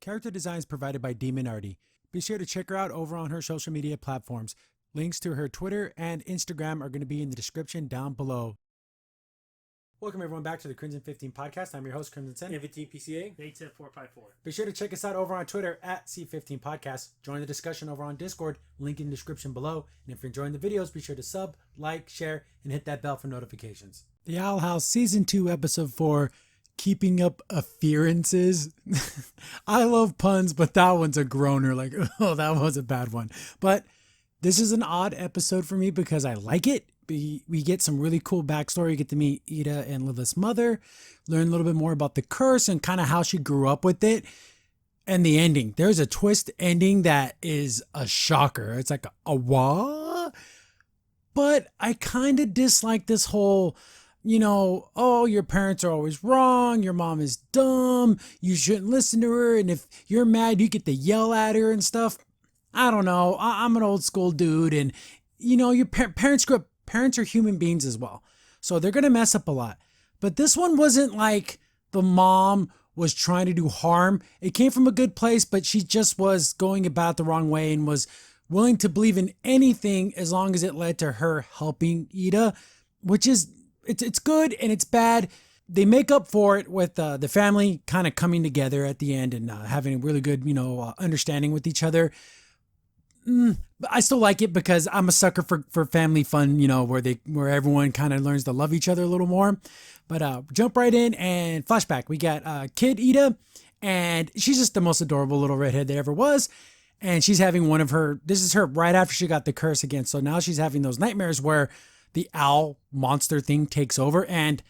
Character design is provided by Demon Arty. Be sure to check her out over on her social media platforms. Links to her Twitter and Instagram are going to be in the description down below. Welcome everyone back to the Crimson 15 podcast. I'm your host, Crimson Sen. 15 PCA. 87454. Be sure to check us out over on Twitter at C15 Podcast. Join the discussion over on Discord, link in the description below. And if you're enjoying the videos, be sure to sub, like, share, and hit that bell for notifications. The Owl House Season 2, Episode 4, Keeping Up A-Fear-Ances. I love puns, but that one's a groaner. Like, oh, that was a bad one. But this is an odd episode for me because I like it. We get some really cool backstory. You get to meet Ida and Lilith's mother, learn a little bit more about the curse and kind of how she grew up with it. And the ending. There's a twist ending that is a shocker. It's like a what? But I kind of dislike this whole, oh, your parents are always wrong. Your mom is dumb. You shouldn't listen to her. And if you're mad, you get to yell at her and stuff. I don't know. I'm an old school dude. And, your parents grew up. Parents are human beings as well. So they're going to mess up a lot. But this one wasn't like the mom was trying to do harm. It came from a good place, but she just was going about the wrong way and was willing to believe in anything as long as it led to her helping Ida, which is, it's good and it's bad. They make up for it with the family kind of coming together at the end and having a really good, understanding with each other. But I still like it because I'm a sucker for family fun, where everyone kind of learns to love each other a little more. But jump right in and flashback. We got kid Ida, and she's just the most adorable little redhead there ever was. And she's having this is her right after she got the curse again. So now she's having those nightmares where the owl monster thing takes over. And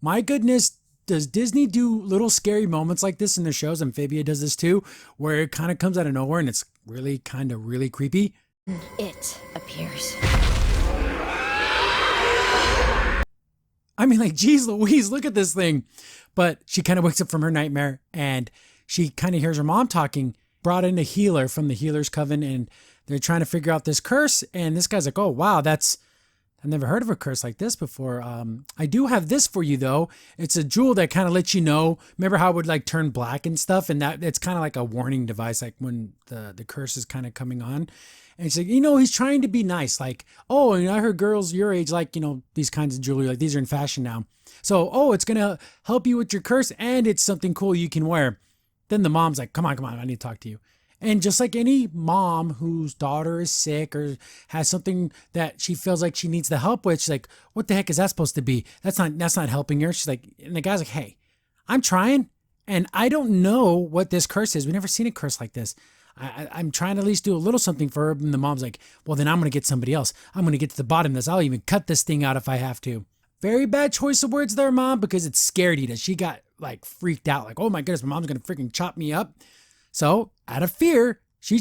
my goodness, does Disney do little scary moments like this in their shows? Amphibia does this too, where it kind of comes out of nowhere and it's really kind of really creepy. It appears. I mean, like, geez Louise, look at this thing. But she kind of wakes up from her nightmare and she kind of hears her mom talking, brought in a healer from the Healer's Coven, and they're trying to figure out this curse. And this guy's like, oh, wow, I've never heard of a curse like this before. I do have this for you, though. It's a jewel that kind of lets you know. Remember how it would like turn black and stuff? And it's kind of like a warning device, like when the curse is kind of coming on. And it's like, he's trying to be nice. Like, oh, I heard girls your age like, these kinds of jewelry. Like, these are in fashion now. So, it's going to help you with your curse and it's something cool you can wear. Then the mom's like, come on, I need to talk to you. And just like any mom whose daughter is sick or has something that she feels like she needs the help with, she's like, what the heck is that supposed to be? That's not helping her. She's like, and the guy's like, hey, I'm trying and I don't know what this curse is. We've never seen a curse like this. I'm trying to at least do a little something for her. And the mom's like, well, then I'm going to get somebody else. I'm going to get to the bottom of this. I'll even cut this thing out if I have to. Very bad choice of words there, mom, because it scared Ida. She got like freaked out. Like, oh my goodness, my mom's going to freaking chop me up. So out of fear, she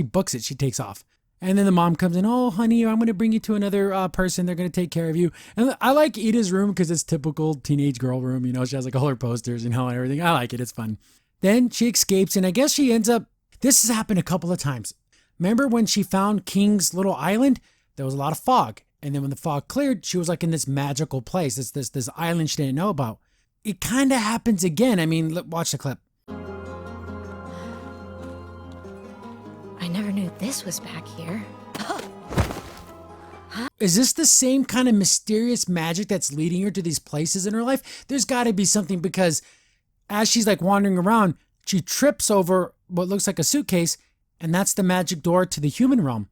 books it. She takes off. And then the mom comes in. Oh, honey, I'm going to bring you to another person. They're going to take care of you. And I like Ida's room because it's typical teenage girl room. She has like all her posters and everything. I like it. It's fun. Then she escapes. And I guess she ends up, this has happened a couple of times. Remember when she found King's little island? There was a lot of fog. And then when the fog cleared, she was like in this magical place. It's this island she didn't know about. It kind of happens again. I mean, watch the clip. I never knew this was back here. Is this the same kind of mysterious magic that's leading her to these places in her life? There's got to be something because as she's like wandering around, she trips over what looks like a suitcase, and that's the magic door to the human realm.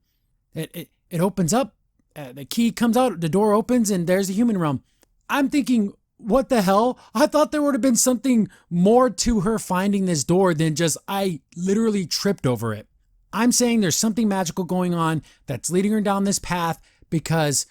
It opens up, the key comes out, the door opens, and there's the human realm. I'm thinking, what the hell? I thought there would have been something more to her finding this door than just I literally tripped over it. I'm saying there's something magical going on that's leading her down this path because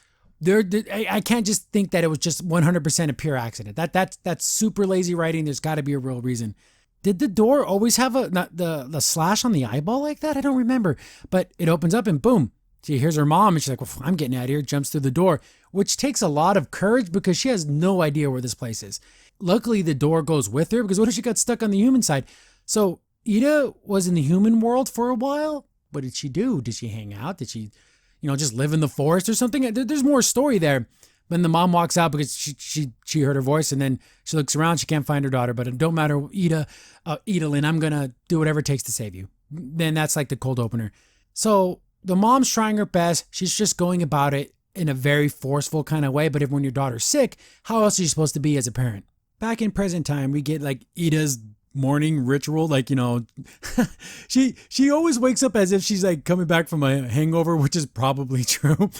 I can't just think that it was just 100% a pure accident. That's super lazy writing. There's got to be a real reason. Did the door always have the slash on the eyeball like that? I don't remember. But it opens up and boom. She hears her mom and she's like, well, I'm getting out of here, jumps through the door, which takes a lot of courage because she has no idea where this place is. Luckily, the door goes with her because what if she got stuck on the human side? So Ida was in the human world for a while. What did she do? Did she hang out? Did she, just live in the forest or something? There's more story there. Then the mom walks out because she heard her voice, and then she looks around. She can't find her daughter, but it don't matter, Edalyn, I'm going to do whatever it takes to save you. Then that's like the cold opener. So the mom's trying her best. She's just going about it in a very forceful kind of way. But if when your daughter's sick, how else are you supposed to be as a parent? Back in present time, we get like Ida's morning ritual. Like, you know, she always wakes up as if she's like coming back from a hangover, which is probably true.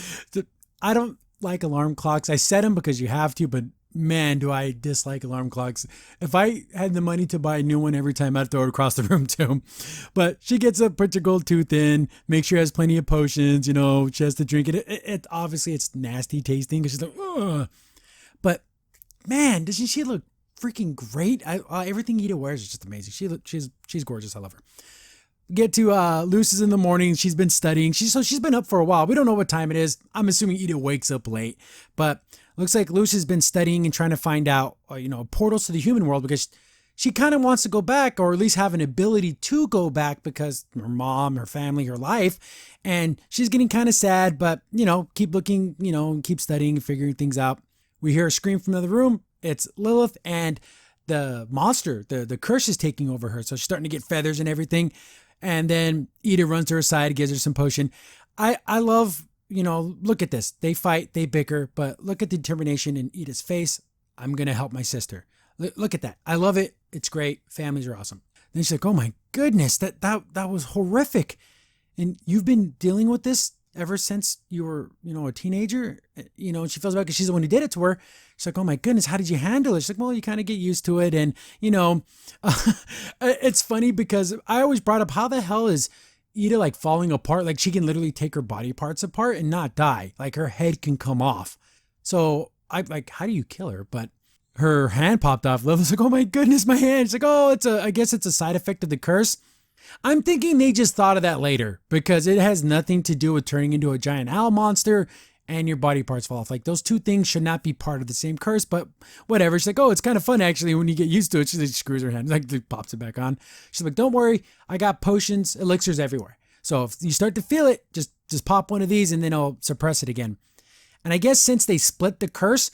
I don't like alarm clocks. I set them because you have to, but man, do I dislike alarm clocks. If I had the money to buy a new one every time, I'd throw it across the room too. But she gets up, puts her gold tooth in, makes sure she has plenty of potions, you know, she has to drink it. It obviously it's nasty tasting because she's like, ugh. But man, doesn't she look freaking great? Everything Ida wears is just amazing. She's gorgeous. I love her. Get to Luce's in the morning. She's been studying. She's been up for a while. We don't know what time it is. I'm assuming Ida wakes up late, but looks like Luce has been studying and trying to find out, portals to the human world because she kind of wants to go back, or at least have an ability to go back because her mom, her family, her life, and she's getting kind of sad, but keep looking, keep studying and figuring things out. We hear a scream from another room. It's Lilith, and the monster, the curse is taking over her. So she's starting to get feathers and everything. And then Ida runs to her side, gives her some potion. I love, look at this. They fight, they bicker, but look at the determination in Ida's face. I'm going to help my sister. Look at that. I love it. It's great. Families are awesome. Then she's like, oh my goodness, that was horrific. And you've been dealing with this ever since you were, a teenager, and she feels bad because she's the one who did it to her. She's like, oh my goodness, how did you handle it? She's like, well, you kind of get used to it. And, it's funny because I always brought up, how the hell is Ida like falling apart? Like she can literally take her body parts apart and not die. Like her head can come off. So I like, how do you kill her? But her hand popped off. Lilith's like, oh my goodness, my hand. She's like, oh, I guess it's a side effect of the curse. I'm thinking they just thought of that later because it has nothing to do with turning into a giant owl monster and your body parts fall off. Like those two things should not be part of the same curse, but whatever. She's like, oh, it's kind of fun actually when you get used to it. She like, screws her hand, like pops it back on. She's like, don't worry, I got potions, elixirs everywhere. So if you start to feel it, just pop one of these and then I'll suppress it again. And I guess since they split the curse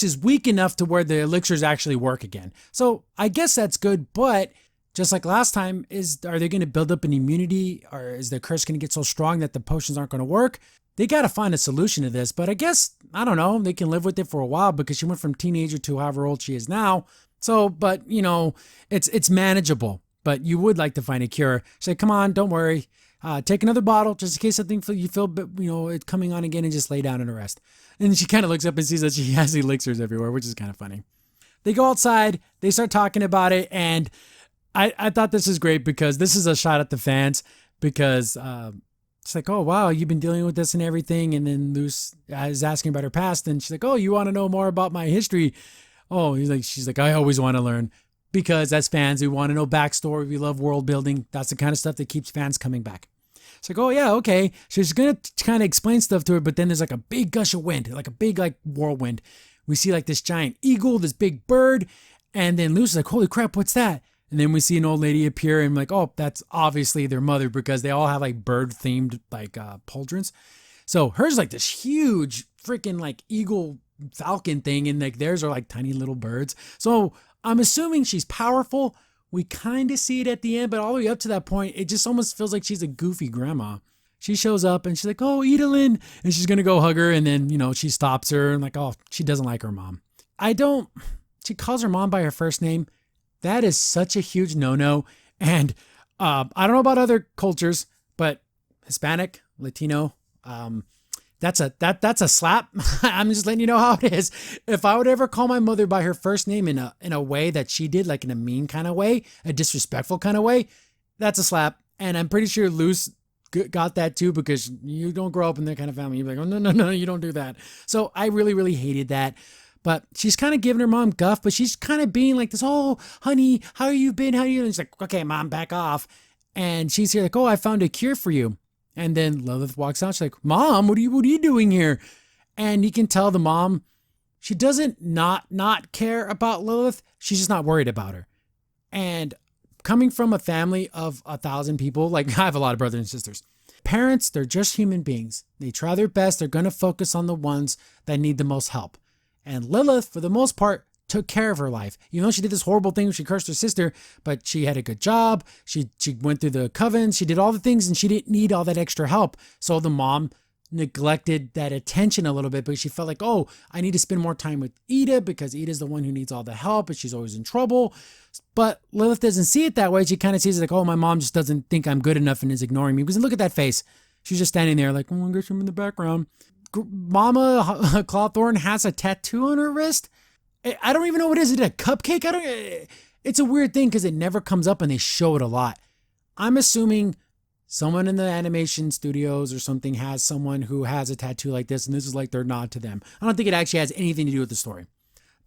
is weak enough to where the elixirs actually work again. So I guess that's good, but just like last time, are they going to build up an immunity, or is the curse going to get so strong that the potions aren't going to work? They got to find a solution to this, but I guess, I don't know, they can live with it for a while because she went from teenager to however old she is now. So, but it's manageable, but you would like to find a cure. Say, come on, don't worry. Take another bottle just in case something you feel, it's coming on again, and just lay down and rest. And she kind of looks up and sees that she has elixirs everywhere, which is kind of funny. They go outside, they start talking about it, and I thought this is great because this is a shot at the fans because it's like, oh, wow, you've been dealing with this and everything. And then Luce is asking about her past, and she's like, oh, you want to know more about my history? Oh, she's like, I always want to learn, because as fans, we want to know backstory. We love world building. That's the kind of stuff that keeps fans coming back. It's like, oh, yeah, okay. So she's going to kind of explain stuff to her, but then there's like a big gush of wind, like a big like whirlwind. We see like this giant eagle, this big bird, and then Luce is like, holy crap, what's that? And then we see an old lady appear, and I'm like, oh, that's obviously their mother because they all have like bird-themed like pauldrons. So hers is like this huge freaking like eagle falcon thing, and like theirs are like tiny little birds. So I'm assuming she's powerful. We kind of see it at the end, but all the way up to that point, it just almost feels like she's a goofy grandma. She shows up and she's like, oh, Edalyn, and she's going to go hug her. And then, she stops her and like, oh, she doesn't like her mom. She calls her mom by her first name. That is such a huge no-no. And I don't know about other cultures, but Hispanic, Latino, that's a slap. I'm just letting you know how it is. If I would ever call my mother by her first name in a way that she did, like in a mean kind of way, a disrespectful kind of way, that's a slap. And I'm pretty sure Luce got that too, because you don't grow up in that kind of family. You're like, oh, no, you don't do that. So I really, really hated that. But she's kind of giving her mom guff, but she's kind of being like this, oh, honey, how you been? How are you? And she's like, okay, mom, back off. And she's here like, oh, I found a cure for you. And then Lilith walks out. She's like, mom, what are you doing here? And you can tell the mom, she doesn't not care about Lilith. She's just not worried about her. And coming from a family of 1,000 people, like I have a lot of brothers and sisters, parents, they're just human beings. They try their best. They're going to focus on the ones that need the most help. And Lilith, for the most part, took care of her life. You know, she did this horrible thing where she cursed her sister, but she had a good job. She went through the covens. She did all the things, and she didn't need all that extra help. So the mom neglected that attention a little bit, but she felt like, oh, I need to spend more time with Ida because Ida's the one who needs all the help and she's always in trouble. But Lilith doesn't see it that way. She kind of sees it like, oh, my mom just doesn't think I'm good enough and is ignoring me. Because look at that face. She's just standing there like, oh, I guess I'm in the background. Mama Clawthorne has a tattoo on her wrist. I don't even know what it is. Is it a cupcake? It's a weird thing because it never comes up and they show it a lot. I'm assuming someone in the animation studios or something has someone who has a tattoo like this, and this is like their nod to them. I don't think it actually has anything to do with the story.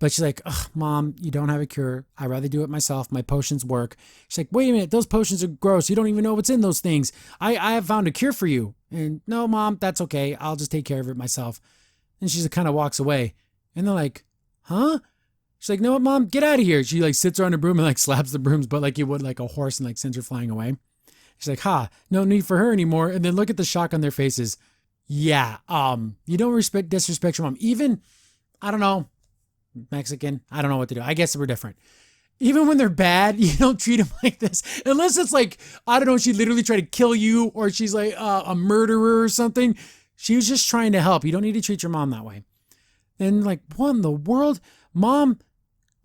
But she's like, ugh, Mom, you don't have a cure. I'd rather do it myself. My potions work. She's like, wait a minute, those potions are gross. You don't even know what's in those things. I have found a cure for you. And no, Mom, that's okay. I'll just take care of it myself. And she just kind of walks away. And they're like, huh? She's like, no, what, Mom, get out of here. She like sits her on a broom and like slaps the brooms, but like you would like a horse, and like sends her flying away. She's like, no need for her anymore. And then look at the shock on their faces. Yeah, you don't disrespect your mom. Even, I don't know, Mexican, I don't know what to do. I guess we're different. Even when they're bad, you don't treat them like this. Unless it's like, I don't know, she literally tried to kill you, or she's like a murderer or something. She was just trying to help. You don't need to treat your mom that way. And like, what in the world? Mom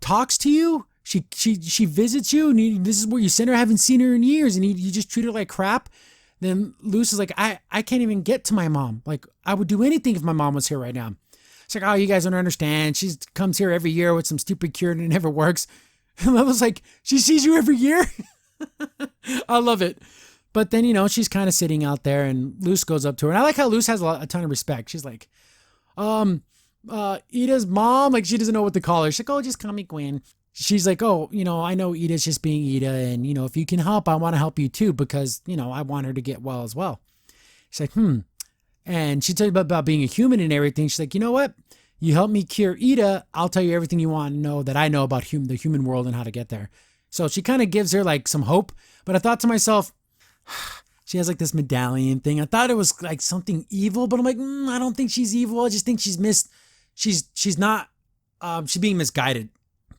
talks to you? She visits you, and this is where you send her. I haven't seen her in years, and you just treat her like crap. Then Luce is like, I can't even get to my mom. Like, I would do anything if my mom was here right now. It's like, oh, you guys don't understand. She comes here every year with some stupid cure, and it never works. And I was like, she sees you every year? I love it. But then, you know, she's kind of sitting out there, and Luce goes up to her. And I like how Luce has a ton of respect. She's like, Ida's mom, like she doesn't know what to call her. She's like, oh, just call me Gwen. She's like, oh, you know, I know Ida's just being Ida, and, you know, if you can help, I want to help you too, because, you know, I want her to get well as well. She's like, And she told you about being a human and everything. She's like, you know what? You help me cure Ida, I'll tell you everything you want to know that I know about the human world and how to get there. So she kind of gives her like some hope, but I thought to myself, she has like this medallion thing. I thought it was like something evil, but I'm like, I don't think she's evil. I just think she's being misguided.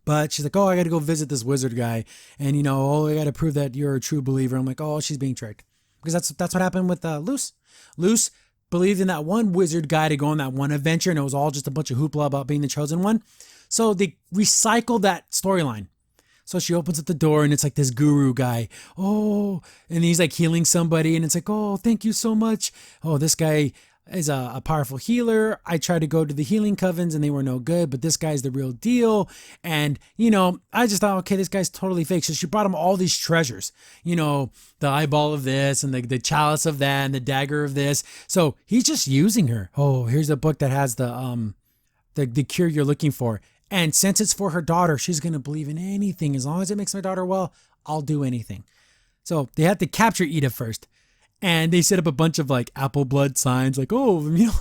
But she's like, oh, I got to go visit this wizard guy. And, you know, oh, I got to prove that you're a true believer. I'm like, oh, she's being tricked. Because that's what happened with Luce. Luce believed in that one wizard guy to go on that one adventure, and it was all just a bunch of hoopla about being the chosen one. So they recycled that storyline. So she opens up the door, and it's like this guru guy. Oh, and he's like healing somebody, and it's like, oh, thank you so much. Oh, this guy is a powerful healer. I tried to go to the healing covens and they were no good, but this guy's the real deal. And, you know, I just thought, okay, this guy's totally fake. So she brought him all these treasures, you know, the eyeball of this and the chalice of that and the dagger of this. So he's just using her. Oh, here's a book that has the cure you're looking for. And since it's for her daughter, she's going to believe in anything. As long as it makes my daughter well, I'll do anything. So they have to capture Ida first. And they set up a bunch of like apple blood signs, like, oh, you know,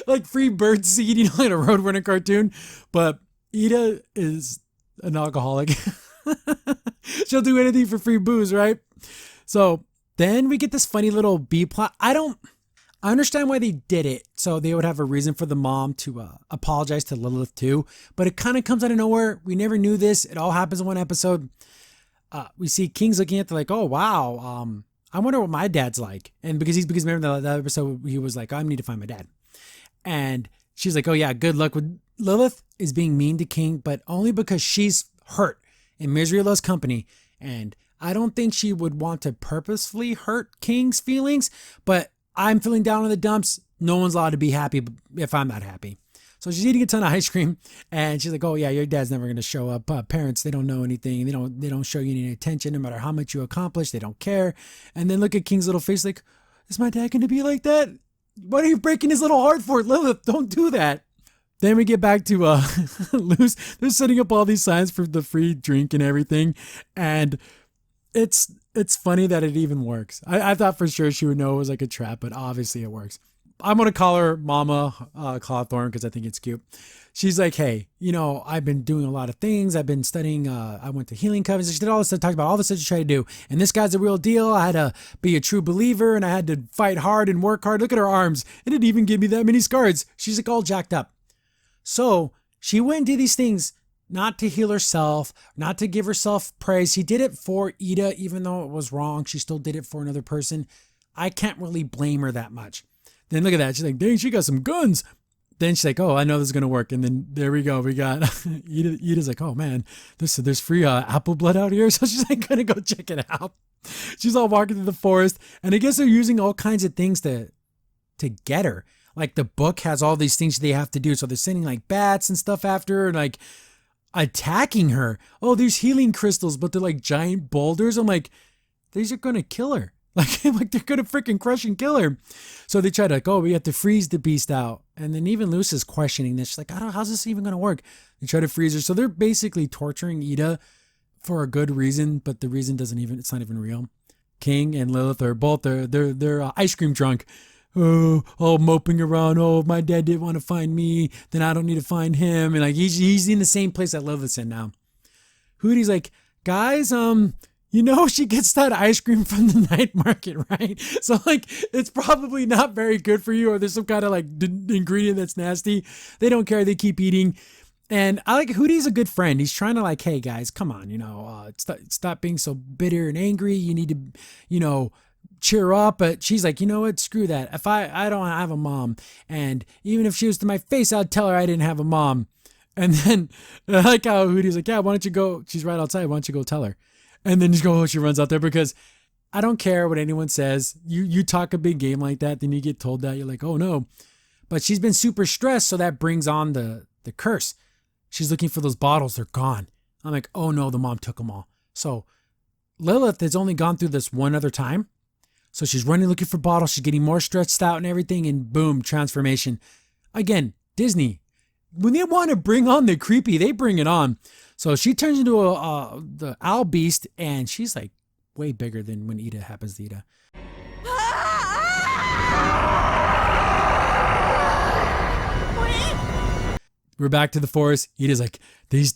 like free bird seed, you know, like a Roadrunner cartoon. But Ida is an alcoholic. She'll do anything for free booze, right? So then we get this funny little B plot. I understand why they did it. So they would have a reason for the mom to apologize to Lilith too. But it kind of comes out of nowhere. We never knew this. It all happens in one episode. We see King's looking at, they're like, oh, wow. I wonder what my dad's like. And because remember that episode, he was like, I need to find my dad. And she's like, oh yeah, good luck with Lilith is being mean to King, but only because she's hurt and misery loves company. And I don't think she would want to purposefully hurt King's feelings, but I'm feeling down in the dumps. No one's allowed to be happy if I'm not happy. So she's eating a ton of ice cream, and she's like, oh yeah, your dad's never going to show up. Parents, they don't know anything. They don't show you any attention no matter how much you accomplish. They don't care. And then look at King's little face like, is my dad going to be like that? What are you breaking his little heart for? Lilith, don't do that. Then we get back to Luce. They're setting up all these signs for the free drink and everything. And it's funny that it even works. I thought for sure she would know it was like a trap, but obviously it works. I'm going to call her Mama Cawthorn because I think it's cute. She's like, hey, I've been doing a lot of things. I've been studying. I went to healing covens. She did all this stuff, talked about all the stuff she tried to do. And this guy's the real deal. I had to be a true believer and I had to fight hard and work hard. Look at her arms. It didn't even give me that many scars. She's like all jacked up. So she went and did these things not to heal herself, not to give herself praise. She did it for Ida, even though it was wrong. She still did it for another person. I can't really blame her that much. Then look at that. She's like, dang, she got some guns. Then she's like, oh, I know this is going to work. And then there we go. We got Ida's like, oh man, there's free apple blood out here. So she's like, going to go check it out. She's all walking through the forest. And I guess they're using all kinds of things to get her. Like the book has all these things they have to do. So they're sending like bats and stuff after her and like attacking her. Oh, there's healing crystals, but they're like giant boulders. I'm like, these are going to kill her. Like they're going to freaking crush and kill her. So they try to like, oh, we have to freeze the beast out. And then even Luce is questioning this. She's like, I don't know, how's this even going to work? They try to freeze her. So they're basically torturing Ida for a good reason, but the reason it's not even real. King and Lilith are both, they're ice cream drunk. Oh, all moping around. Oh, my dad didn't want to find me. Then I don't need to find him. And like, he's in the same place that Lilith's in now. Hootie's like, guys, she gets that ice cream from the night market, right? So like, it's probably not very good for you, or there's some kind of like ingredient that's nasty. They don't care. They keep eating. And I like Hootie's a good friend. He's trying to like, hey guys, come on, stop being so bitter and angry. You need to, cheer up. But she's like, you know what? Screw that. If I don't have a mom, and even if she was to my face, I'd tell her I didn't have a mom. And then I like how Hootie's like, yeah, why don't you go? She's right outside. Why don't you go tell her? And then she runs out there because I don't care what anyone says. You talk a big game like that, then you get told that. You're like, oh no. But she's been super stressed, so that brings on the curse. She's looking for those bottles. They're gone. I'm like, oh no, the mom took them all. So Lilith has only gone through this one other time. So she's running looking for bottles. She's getting more stretched out and everything. And boom, transformation. Again, Disney. When they want to bring on the creepy, they bring it on. So she turns into the owl beast, and she's like way bigger than when Ida happens to Ida. We're back to the forest. Ida's like, this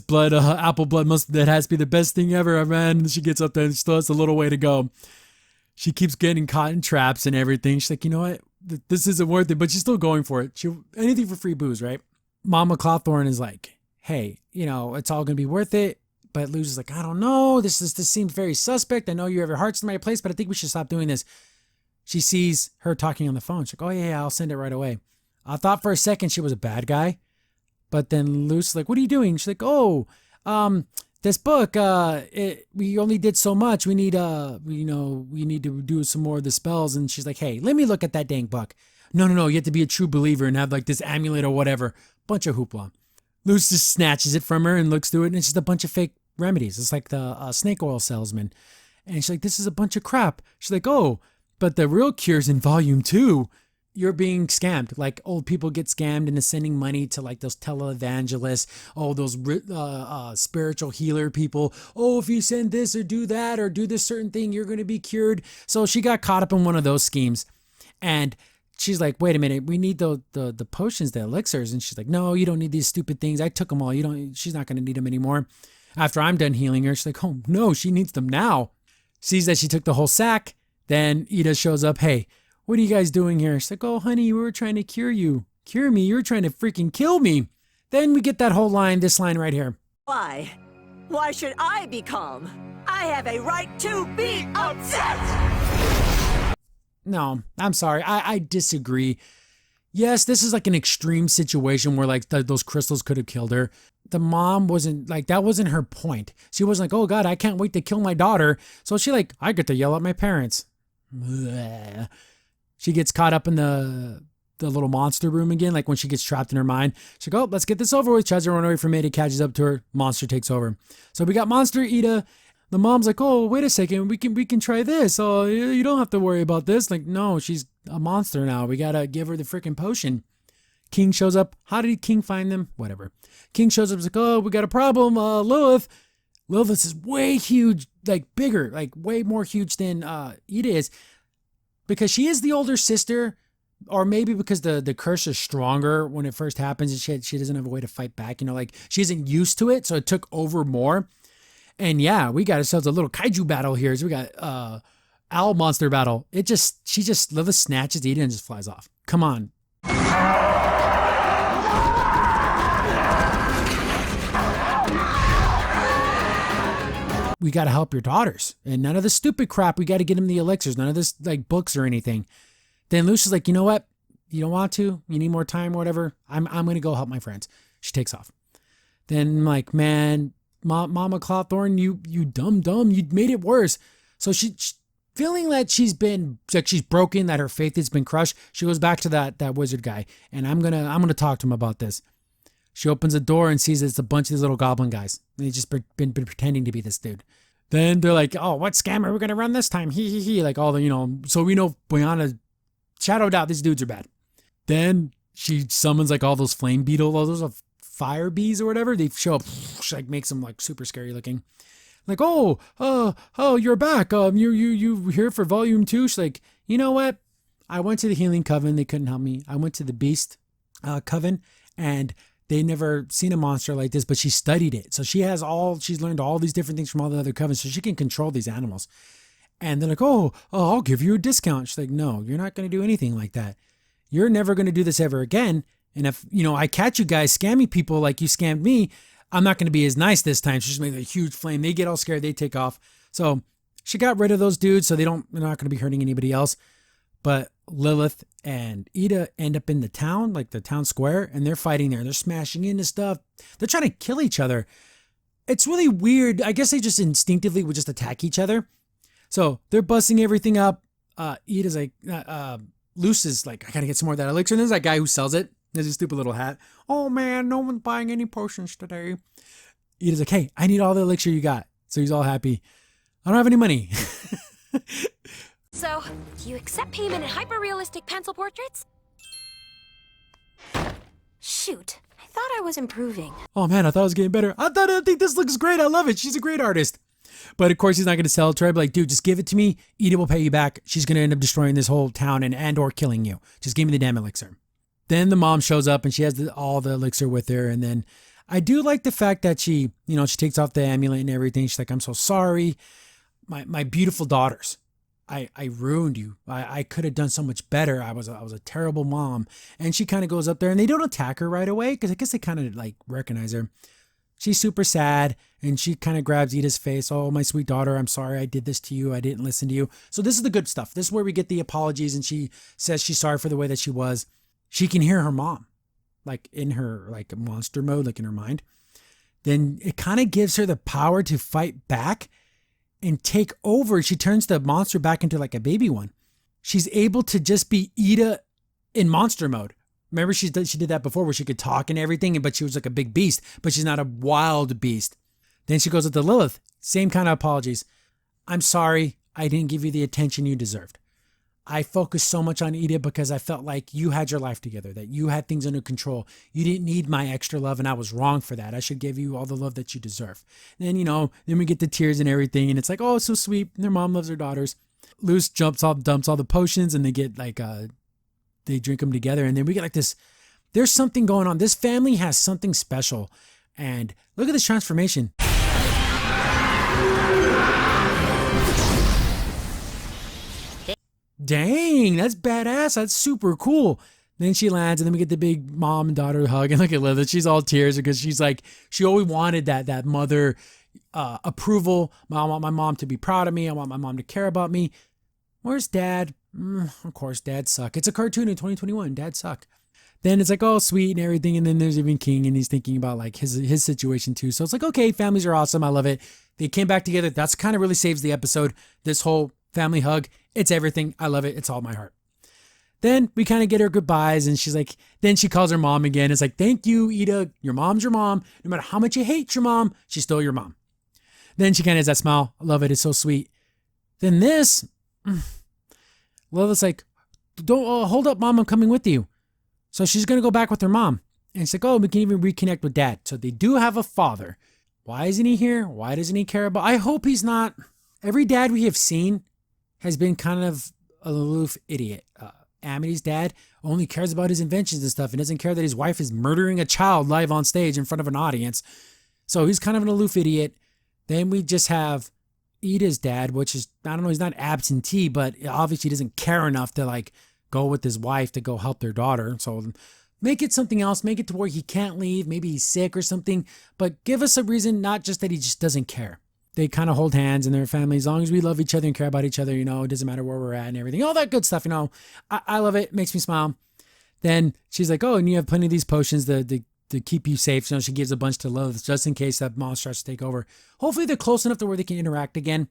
blood, apple blood that has to be the best thing ever, man. And she gets up there and still has a little way to go. She keeps getting caught in traps and everything. She's like, you know what? This isn't worth it, but she's still going for it. Anything for free booze, right? Mama Cawthorn is like, hey, it's all going to be worth it. But Luz is like, I don't know. This seems very suspect. I know you have your heart's in the right place, but I think we should stop doing this. She sees her talking on the phone. She's like, oh yeah, I'll send it right away. I thought for a second she was a bad guy. But then Luz is like, what are you doing? She's like, oh, this book, we only did so much. We need to do some more of the spells. And she's like, hey, let me look at that dang book. No, you have to be a true believer and have like this amulet or whatever. Bunch of hoopla. Luz just snatches it from her and looks through it, and it's just a bunch of fake remedies. It's like the snake oil salesman. And she's like, this is a bunch of crap. She's like, oh, but the real cure's in volume 2. You're being scammed. Like old people get scammed into sending money to like those televangelists. Oh, those spiritual healer people. Oh, if you send this or do that or do this certain thing, you're going to be cured. So she got caught up in one of those schemes. And she's like, wait a minute, we need the potions, the elixirs. And she's like, no, you don't need these stupid things. I took them all. She's not going to need them anymore. After I'm done healing her, she's like, oh no, she needs them now. Sees that she took the whole sack. Then Ida shows up. Hey, what are you guys doing here? She's like, oh honey, we were trying to cure you. Cure me? You were trying to freaking kill me. Then we get that whole line, this line right here. Why? Why should I be calm? I have a right to be upset! No, I'm sorry. I disagree. Yes, this is like an extreme situation where like those crystals could have killed her. The mom wasn't like, that wasn't her point. She wasn't like, oh God, I can't wait to kill my daughter. So she like, I get to yell at my parents. Blech. She gets caught up in the little monster room again, like when she gets trapped in her mind. She's like, oh, let's get this over with. Tries to run away from it. It catches up to her. Monster takes over. So we got Monster, Ida. The mom's like, oh, wait a second. We can try this. Oh, you don't have to worry about this. Like, no, she's a monster now. We got to give her the freaking potion. King shows up. How did King find them? Whatever. King shows up. He's like, oh, we got a problem. Lilith is way huge, like bigger, like way more huge than Ida is. Because she is the older sister, or maybe because the curse is stronger when it first happens and she doesn't have a way to fight back, like she isn't used to it, so it took over more. And yeah, we got ourselves a little kaiju battle here. So we got owl monster battle. Lilith snatches Ida and just flies off. Come on. We got to help your daughters, and none of the stupid crap. We got to get them the elixirs, none of this like books or anything. Then Lucia's like, you know what? You don't want to, you need more time or whatever. I'm going to go help my friends. She takes off. Then I'm like, man, Mama Clawthorn, you dumb, you made it worse. So she feeling that she's broken, that her faith has been crushed. She goes back to that wizard guy, and I'm gonna talk to him about this. She opens the door and sees it's a bunch of these little goblin guys. They just been pretending to be this dude. Then they're like, oh, what scam are we gonna run this time? He. Like all the, so we know beyond a shadow of doubt these dudes are bad. Then she summons like all those flame beetle, all those fire bees or whatever. They show up, she like makes them like super scary looking. Like, oh, you're back. You here for volume 2? She's like, you know what? I went to the healing coven. They couldn't help me. I went to the beast coven, and they never seen a monster like this, but she studied it. So she's learned all these different things from all the other covens, so she can control these animals. And they're like, oh, I'll give you a discount. She's like, no, you're not going to do anything like that. You're never going to do this ever again. And if, I catch you guys scamming people like you scammed me, I'm not going to be as nice this time. She just made a huge flame. They get all scared. They take off. So she got rid of those dudes, so they're not going to be hurting anybody else. But Lilith and Ida end up in the town, like the town square, and they're fighting there. They're smashing into stuff. They're trying to kill each other. It's really weird. I guess they just instinctively would just attack each other. So they're busting everything up. Ida's like, Luce is like, I got to get some more of that elixir. And there's that guy who sells it. There's a stupid little hat. Oh man, no one's buying any potions today. Ida's like, hey, I need all the elixir you got. So he's all happy. I don't have any money. So, do you accept payment in hyper-realistic pencil portraits? Shoot, I thought I was improving. Oh man, I thought I was getting better. I think this looks great. I love it. She's a great artist. But of course, he's not going to sell it to her. But like, dude, just give it to me. Ida will pay you back. She's going to end up destroying this whole town and or killing you. Just give me the damn elixir. Then the mom shows up and she has all the elixir with her. And then I do like the fact that she takes off the amulet and everything. She's like, I'm so sorry. My beautiful daughters. I ruined you. I could have done so much better. I was a terrible mom. And she kind of goes up there and they don't attack her right away because I guess they kind of like recognize her. She's super sad and she kind of grabs Ida's face. Oh, my sweet daughter, I'm sorry I did this to you. I didn't listen to you. So this is the good stuff. This is where we get the apologies and she says she's sorry for the way that she was. She can hear her mom, like in her like monster mode, like in her mind. Then it kind of gives her the power to fight back and take over. She turns the monster back into like a baby one. She's able to just be Ida in monster mode. Remember she did that before where she could talk and everything, but she was like a big beast, but she's not a wild beast. Then she goes up to Lilith. Same kind of apologies. I'm sorry. I didn't give you the attention you deserved. I focused so much on Ida because I felt like you had your life together, that you had things under control. You didn't need my extra love, and I was wrong for that. I should give you all the love that you deserve. And then, then we get the tears and everything, and it's like, oh, it's so sweet. Their mom loves her daughters. Luce dumps all the potions, and they get like, they drink them together, and then we get like this, there's something going on. This family has something special, and look at this transformation. Dang, that's badass. That's super cool. Then she lands and then we get the big mom and daughter hug and look at Lilith. She's all tears because she's like, she always wanted that mother approval. I want my mom to be proud of me. I want my mom to care about me. Where's dad? Of course, dads suck. It's a cartoon in 2021. Dads suck. Then it's like, oh, sweet and everything. And then there's even King and he's thinking about like his situation too. So it's like, okay, families are awesome. I love it. They came back together. That's kind of really saves the episode. This whole family hug. It's everything. I love it. It's all my heart. Then we kind of get her goodbyes and she's like, then she calls her mom again. It's like, thank you, Ida. Your mom's your mom. No matter how much you hate your mom, she's still your mom. Then she kind of has that smile. I love it. It's so sweet. Then this, Lilith's like, don't hold up, mom. I'm coming with you. So she's going to go back with her mom. And she's like, oh, we can even reconnect with dad. So they do have a father. Why isn't he here? Why doesn't he care about? I hope he's not. Every dad we have seen has been kind of an aloof idiot. Amity's dad only cares about his inventions and stuff and doesn't care that his wife is murdering a child live on stage in front of an audience. So he's kind of an aloof idiot. Then we just have Ida's dad, which is, I don't know, he's not absentee, but obviously he doesn't care enough to like go with his wife to go help their daughter. So make it something else. Make it to where he can't leave. Maybe he's sick or something, but give us a reason, not just that he just doesn't care. They kind of hold hands in their family. As long as we love each other and care about each other, you know, it doesn't matter where we're at and everything. All that good stuff, you know. I love it. It makes me smile. Then she's like, oh, and you have plenty of these potions to keep you safe. So she gives a bunch to Lilith just in case that monster starts to take over. Hopefully they're close enough to where they can interact again.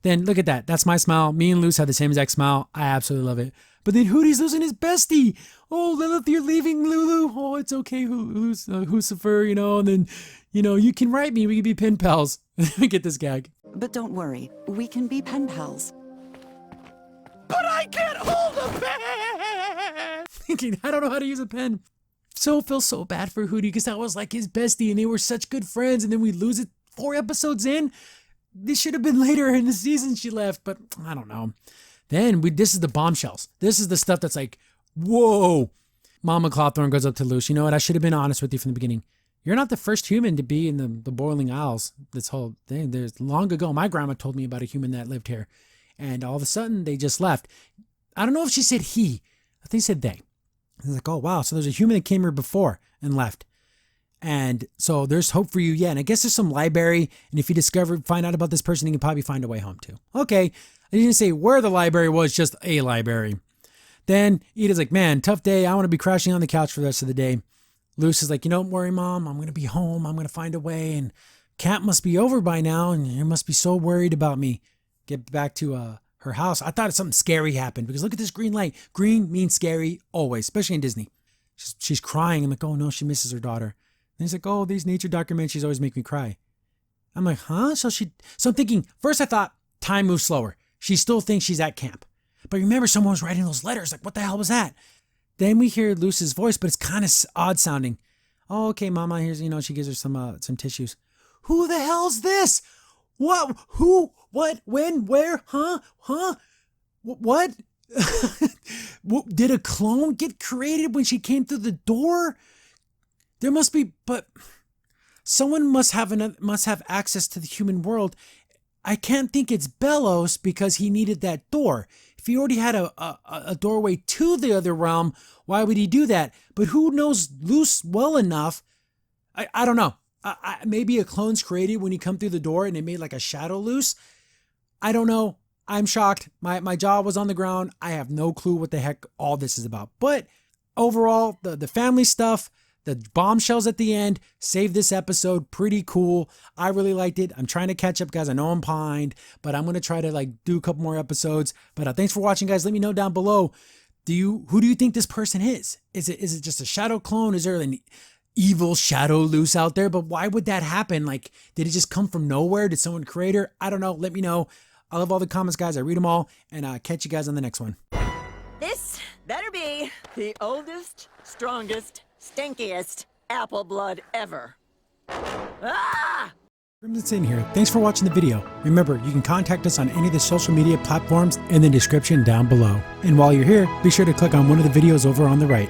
Then look at that. That's my smile. Me and Luce have the same exact smile. I absolutely love it. But then Hootie's losing his bestie. Oh, Lilith, you're leaving Lulu. Oh, it's okay, Lucifer, you know. And then, you know, you can write me. We can be pen pals. Get this gag. But don't worry, we can be pen pals. But I can't hold a pen! Thinking, I don't know how to use a pen. So feel so bad for Hootie because that was like his bestie and they were such good friends, and then we lose it 4 episodes in. This should have been later in the season she left, but I don't know. Then this is the bombshells. This is the stuff that's like, whoa. Mama Clawthorne goes up to Luce. You know what? I should have been honest with you from the beginning. You're not the first human to be in the Boiling Isles. This whole thing. There's long ago, my grandma told me about a human that lived here. And all of a sudden, they just left. I don't know if she said he. I think she said they. I was like, oh, wow. So there's a human that came here before and left. And so there's hope for you. Yeah. And I guess there's some library. And if you find out about this person, you can probably find a way home too. Okay. I didn't say where the library was, just a library. Then Ida's like, man, tough day. I want to be crashing on the couch for the rest of the day. Luce is like, you don't worry, Mom. I'm going to be home. I'm going to find a way. And camp must be over by now. And you must be so worried about me. Get back to her house. I thought something scary happened because look at this green light. Green means scary always, especially in Disney. She's crying. I'm like, oh no, she misses her daughter. And he's like, oh, these nature documentaries always make me cry. I'm like, huh? So I'm thinking, first I thought time moves slower. She still thinks she's at camp. But remember, someone was writing those letters. Like, what the hell was that? Then we hear Luce's voice, but it's kind of odd sounding. Oh, okay, Mama, here's, you know, she gives her some tissues. Who the hell's this? What? Who? What? When? Where? Huh? What? Did a clone get created when she came through the door? There must be, but someone must have access to the human world. I can't think it's Bellows because he needed that door. If he already had a doorway to the other realm, why would he do that? But who knows Luce well enough? I don't know. Maybe a clone's created when you come through the door and they made like a shadow Luce. I don't know. I'm shocked. My jaw was on the ground. I have no clue what the heck all this is about. But overall, the family stuff, the bombshells at the end, saved this episode. Pretty cool. I really liked it. I'm trying to catch up, guys. I know I'm behind, but I'm going to try to like do a couple more episodes. But thanks for watching, guys. Let me know down below. Who do you think this person is? Is it just a shadow clone? Is there an evil shadow Luce out there? But why would that happen? Like, did it just come from nowhere? Did someone create her? I don't know. Let me know. I love all the comments, guys. I read them all, and catch you guys on the next one. This better be the oldest, strongest, stinkiest apple blood ever. Ah! Crimson's in here. Thanks for watching the video. Remember, you can contact us on any of the social media platforms in the description down below. And while you're here, be sure to click on one of the videos over on the right.